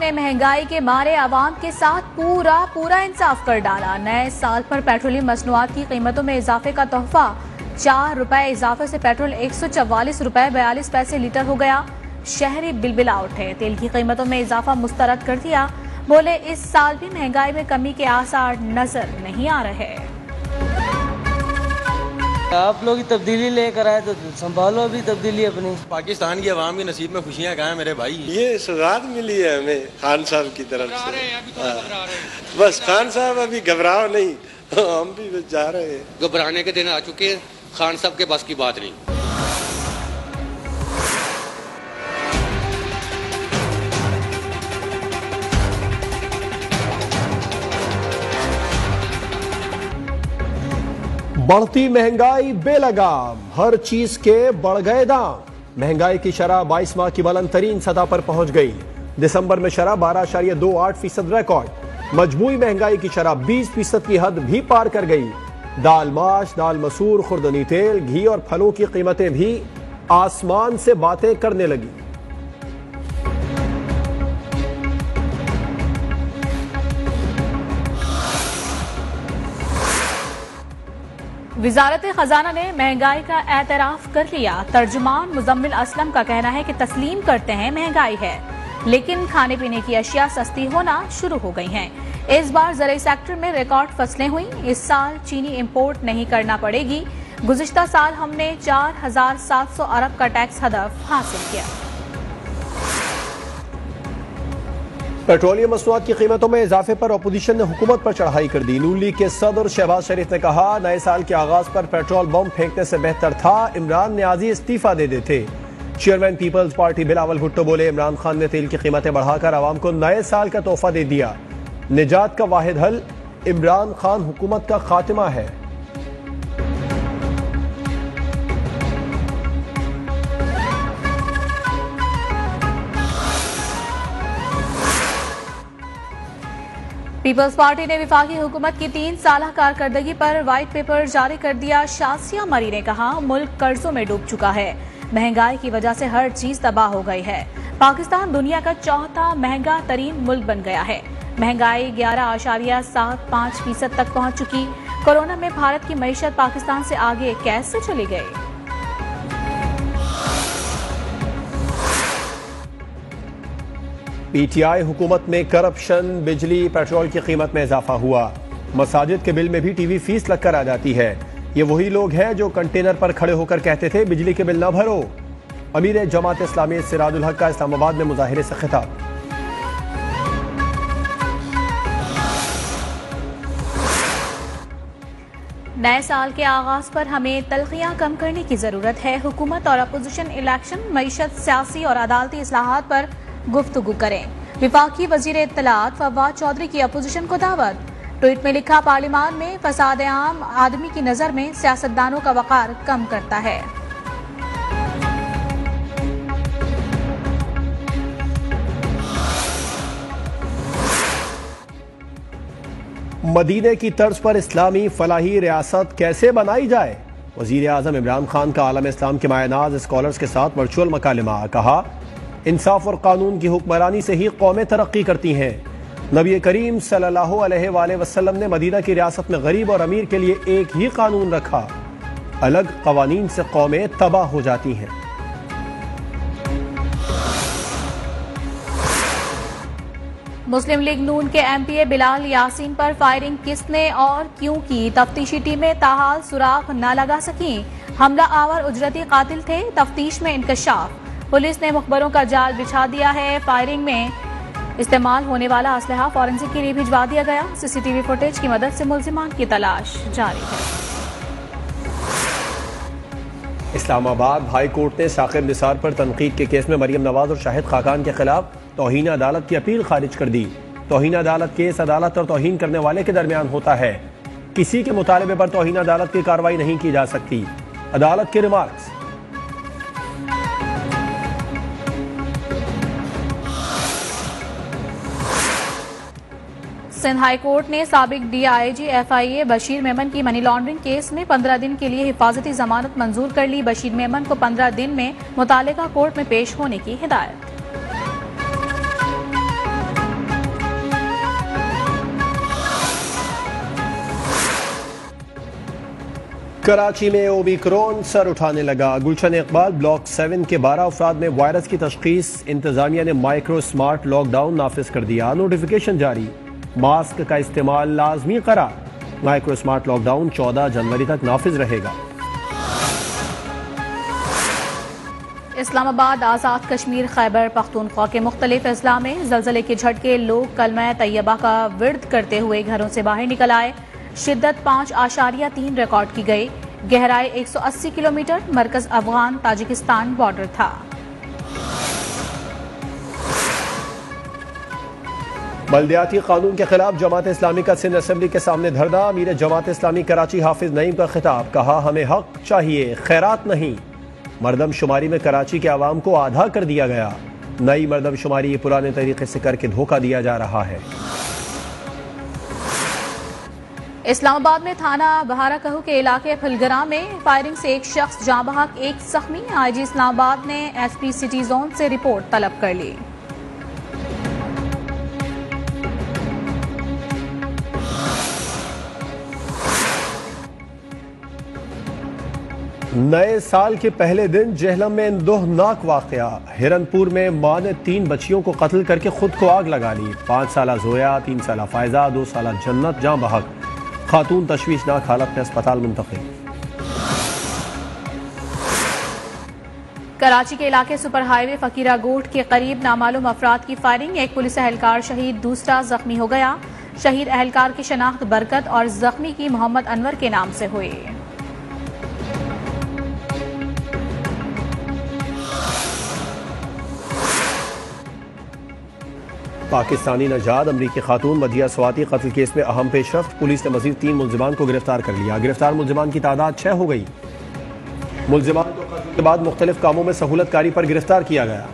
ने महंगाई के मारे आवाम के साथ पूरा इंसाफ कर डाला। नए साल पर पेट्रोलियम मसनूआत की कीमतों में इजाफे का तोहफा। 4 रुपए इजाफे से पेट्रोल 144 रुपए 42 पैसे लीटर हो गया। शहरी बिलबिला उठे, तेल की कीमतों में इजाफा मुस्तरद कर दिया। बोले इस साल भी महंगाई में कमी के आसार नजर नहीं आ रहे। आप लोग तब्दीली लेकर आए तो संभालो भी तब्दीली अपनी। पाकिस्तान की आवाम के नसीब में खुशियां कहाँ हैं मेरे भाई? ये सौगात मिली है हमें खान साहब की तरफ से। बस खान साहब अभी घबराओ नहीं, हम भी जा रहे हैं। घबराने के दिन आ चुके हैं, खान साहब के बस की बात नहीं। बढ़ती महंगाई बेलगाम, हर चीज के बढ़ गए दाम। महंगाई की शरह 22 माह की बुलंद तरीन सतह पर पहुंच गई। दिसंबर में शरह 12.28% रिकॉर्ड। मजमूई महंगाई की शरह 20% की हद भी पार कर गई। दाल माश, दाल मसूर, खुर्दनी तेल, घी और फलों की कीमतें भी आसमान से बातें करने लगी। वजारत खजाना ने महंगाई का एतराफ कर लिया। तर्जुमान मुजम्मिल असलम का कहना है कि तस्लीम करते हैं महंगाई है, लेकिन खाने पीने की अशिया सस्ती होना शुरू हो गई हैं। इस बार ज़राई सेक्टर में रिकॉर्ड फसलें हुई। इस साल चीनी इंपोर्ट नहीं करना पड़ेगी। गुज़िश्ता साल हमने 4700 अरब का टैक्स हदफ हासिल किया। पेट्रोलियम मसनूआत की कीमतों में इजाफे पर अपोजिशन ने हुकूमत पर चढ़ाई कर दी। नून लीग के सदर शहबाज शरीफ ने कहा, नए साल के आगाज पर पेट्रोल बम फेंकने से बेहतर था इमरान न्याजी इस्तीफा दे देते। चेयरमैन पीपल्स पार्टी बिलावल भुट्टो बोले, इमरान खान ने तेल की कीमतें बढ़ाकर आवाम को नए साल का तोहफा दे दिया। निजात का वाहिद हल इमरान खान हुकूमत का खात्मा है। पीपल्स पार्टी ने विफाकी हुकूमत की 3 साल कारकर्दगी पर व्हाइट पेपर जारी कर दिया। शासिया मरी ने कहा, मुल्क कर्जों में डूब चुका है। महंगाई की वजह से हर चीज तबाह हो गई है। पाकिस्तान दुनिया का चौथा महंगा तरीन मुल्क बन गया है। महंगाई 11.75% तक पहुंच चुकी। कोरोना में भारत की मईशत पाकिस्तान से आगे कैसे चली गई? पीटीआई हुकूमत में करप्शन, बिजली, पेट्रोल की कीमत में इजाफा हुआ। मसाजिद के बिल में भी टीवी फीस लगकर आ जाती है। ये वही लोग हैं जो कंटेनर पर खड़े होकर कहते थे बिजली के बिल ना भरो। अमीर जमात इस्लामी सिराजुल हक का इस्लामाबाद में मुजाहिरे से खिताब। नए साल के आगाज पर हमें तलखियां कम करने की जरूरत है। हुकूमत और अपोजिशन इलेक्शन, मईशत, सियासी और अदालती इस्लाहात पर गुफ्तगू करें। विफाकी वजीर इत्तलात फवाद चौधरी की अपोजिशन को दावत। ट्वीट में लिखा, पार्लियामान में फसाद आम आदमी की नजर में सियासतदानों का वकार कम करता है। मदीने की तर्ज पर इस्लामी फलाही रियासत कैसे बनाई जाए? वजीर आजम इमरान खान का आलम इस्लाम के मायनाज स्कॉलर्स के साथ वर्चुअल मकालिमा। कहा, इंसाफ और कानून की हुक्मरानी से ही कौमें तरक्की करती हैं। नबी करीम सल्लल्लाहु अलैहि वसल्लम ने मदीना की रियासत में गरीब और अमीर के लिए एक ही कानून रखा। अलग कवानीन से कौमें तबाह हो जाती हैं। मुस्लिम लीग नून के एमपीए बिलाल यासीन पर फायरिंग किसने और क्यों की? तफ्तीशी टीमें ताहाल सुराग न लगा सकी। हमला आवर उजरती कातिल थे, तफ्तीश में इंकशाफ। पुलिस ने मुखबरों का जाल बिछा दिया है। फायरिंग में इस्तेमाल होने वाला असलहा फॉरेंसिक के लिए भिजवा दिया गया। सीसीटीवी फुटेज की मदद से मुल्जिमान की तलाश जारी है। इस्लामाबाद हाई कोर्ट ने साकिब निसार पर तनकीद के केस में मरियम नवाज और शाहिद खाकान के खिलाफ तौहीन अदालत की अपील खारिज कर दी। तौहीन अदालत केस अदालत और तौहीन करने वाले के दरमियान होता है। किसी के मुतालबे पर तौहीन अदालत की कार्रवाई नहीं की जा सकती। अदालत के रिमार्क्स। सिंध हाई कोर्ट ने साबिक डीआईजी एफआईए बशीर मेमन की मनी लॉन्ड्रिंग केस में 15 दिन के लिए हिफाजती जमानत मंजूर कर ली। बशीर मेमन को 15 दिन में मुतालिका कोर्ट में पेश होने की हिदायत। कराची में ओमिक्रॉन सर उठाने लगा। गुलशन इकबाल ब्लॉक 7 के 12 अफराद में वायरस की तशखीस। इंतजामिया ने माइक्रो स्मार्ट लॉकडाउन नाफिज कर दिया। नोटिफिकेशन जारी, मास्क का इस्तेमाल लाजमी करार। माइक्रो स्मार्ट लॉकडाउन 14 जनवरी तक नाफिज रहेगा। इस्लामाबाद आज़ाद कश्मीर खैबर पख्तूनख्वा के मुख्तलिफ अजला में ज़लज़ले के झटके। लोग कलमा तैयबा का विर्द करते हुए घरों से बाहर निकल आए। शिद्दत 5.3 रिकॉर्ड की गई। गहराई 180 किलोमीटर। मरकज अफगान ताजिकिस्तान बॉर्डर था। बल्दियाती कानून के खिलाफ जमात इस्लामी का सिंध असेंबली के सामने धरना। अमीर जमात इस्लामी कराची हाफिज नईम का खिताब, कहा हमें हक चाहिए, खैरात नहीं। मरदमशुमारी में कराची के आवाम को आधा कर दिया गया। नई मरदमशुमारी पुराने तरीके से करके धोखा दिया जा रहा है। इस्लामाबाद में थाना बहारा कहू के इलाके फुलगरा में फायरिंग से एक शख्स जाँ बहक, एक जख्मी। आईजी इस्लामाबाद ने एसपी सिटी जोन से रिपोर्ट तलब कर ली। नए साल के पहले दिन जेहलम में इंदोहनाक वाकया। हिरनपुर में मां ने 3 बच्चियों को कत्ल करके खुद को आग लगा ली। 5 साला जोया, 3 साला फायजा, 2 साला जन्नत जाँ बहक। खातून तशवीशनाक हालत में अस्पताल मुंतकिल। कराची के इलाके सुपर हाईवे फकीरा गोट के करीब नामालूम अफराद की फायरिंग। एक पुलिस एहलकार शहीद, दूसरा जख्मी हो गया। शहीद एहलकार की शनाख्त बरकत और जख्मी की मोहम्मद अनवर के नाम से हुई। पाकिस्तानी नजाद अमरीकी खातून मदिया स्वाति कत्ल केस में अहम पेशरफ्त। पुलिस ने मजीद 3 मुल्जिमान को गिरफ्तार कर लिया। गिरफ्तार मुल्जिमान की तादाद 6 हो गई। मुल्जिमान को कत्ल के बाद मुख्तलिफ कामों में सहूलतकारी पर गिरफ्तार किया गया।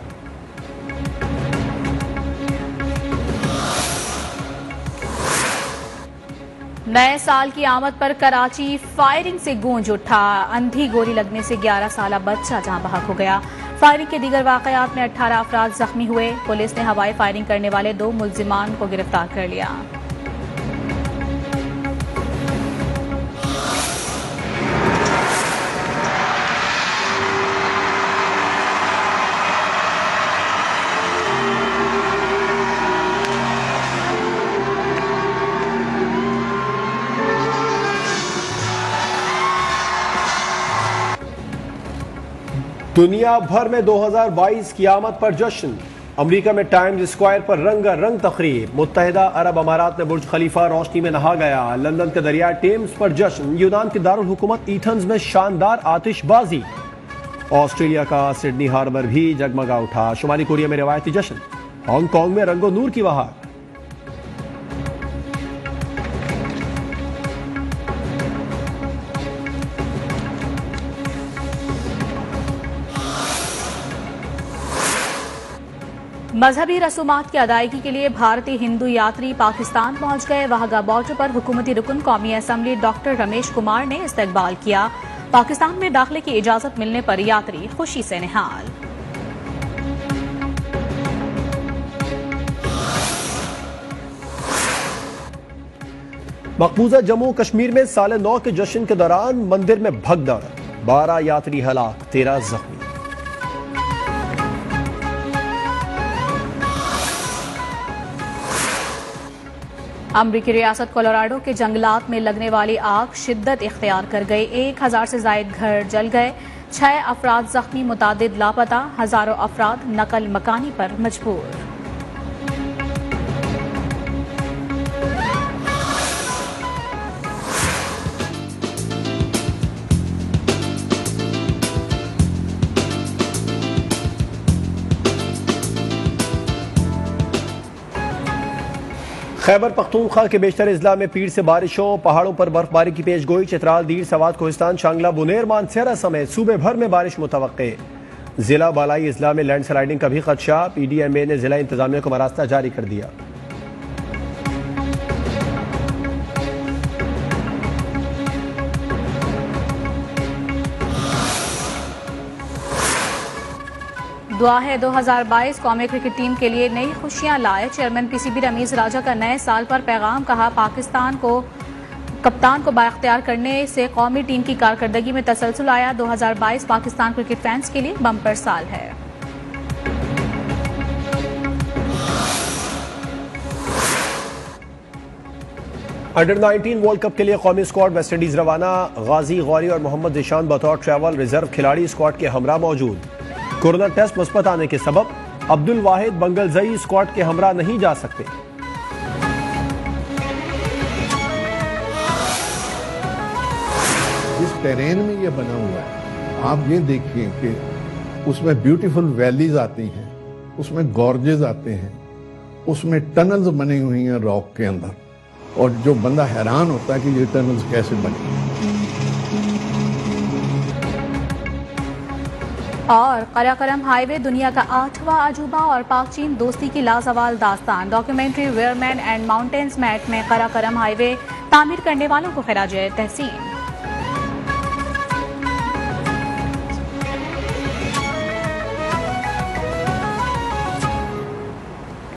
नए साल की आमद पर कराची फायरिंग से गूंज उठा। अंधी गोली लगने से 11 साला बच्चा जाँ बहक हो गया। फायरिंग के दीगर वाकयात में 18 अफराद जख्मी हुए। पुलिस ने हवाई फायरिंग करने वाले 2 मुल्जिमान को गिरफ्तार कर लिया। दुनिया भर में 2022 की आमद पर जश्न। अमेरिका में टाइम्स स्क्वायर पर रंगारंग तकरीब। मुत्तहिदा अरब अमारात में बुर्ज खलीफा रोशनी में नहा गया। लंदन के दरिया टेम्स पर जश्न। यूनान के दारुल हुकूमत एथेंस में शानदार आतिशबाजी। ऑस्ट्रेलिया का सिडनी हार्बर भी जगमगा उठा। शुमाली कोरिया में रिवायती जश्न। हांगकांग में रंगो नूर की बहार। मजहबी रसूमात की अदायगी के लिए भारतीय हिंदू यात्री पाकिस्तान पहुंच गए। वाहगा बॉर्डर पर हुकूमती रुकन कौमी असम्बली डॉक्टर रमेश कुमार ने इस्तकबाल किया। पाकिस्तान में दाखिले की इजाजत मिलने पर यात्री खुशी से निहाल। मकबूजा जम्मू कश्मीर में साल नौ के जश्न के दौरान मंदिर में भगदड़। 12 यात्री हलाक, 13 जख्मी। अमरीकी रियासत कोलोराडो के जंगलात में लगने वाली आग शिद्दत इख्तियार कर गई। 1000 से जायद घर जल गए। 6 अफराद जख्मी, मुतादिद लापता। हजारों अफराद नकल मकानी पर मजबूर। खैबर पख्तूनख्वा के बेशतर अजला में पीर से बारिशों, पहाड़ों पर बर्फबारी की पेशगोई। चित्राल, दीर, सवात, कोहिस्तान, शांगला, बुनेर, मानसेरा समेत सूबे भर में बारिश मुतवक्के। जिला बालाई अजला में लैंडस्लाइडिंग का भी खदशा। PDMA ने जिला इंतजामिया को मरास्ता जारी कर दिया। दुआ है 2022 कौमी क्रिकेट टीम के लिए नई खुशियां लाए। चेयरमैन PCB रमीज राजा का नए साल पर पैगाम, कहा पाकिस्तान को कप्तान को बाख्तियार करने से कौमी टीम की कारकर्दगी में तसलसल आया। 2022 पाकिस्तान क्रिकेट फैंस के लिए बम्पर साल है। अंडर-19 वर्ल्ड कप के लिए कौमी स्क्वाड वेस्टइंडीज रवाना। गाजी गौरी और मोहम्मद जिशान बतौर ट्रैवल रिजर्व खिलाड़ी स्क्वाड के हमरा मौजूद। कोरोना टेस्ट मुस्बत आने के सबब अब्दुल वाहिद बंगलजई स्क्वाड के हमरा नहीं जा सकते। इस टेरेन में ये बना हुआ है, आप ये देखिए कि उसमें ब्यूटीफुल वैलीज आती हैं, उसमें गॉर्जेस आते हैं, उसमें टनल्स बनी हुई हैं रॉक के अंदर, और जो बंदा हैरान होता है कि ये टनल्स कैसे बनी। और कराकरम हाईवे दुनिया का 8वां अजूबा और पाक चीन दोस्ती की लाजवाल दास्तान। डॉक्यूमेंट्री वेयरमैन एंड माउंटेन्स मैट में कराकरम हाईवे तामीर करने वालों को खिराज तहसीन।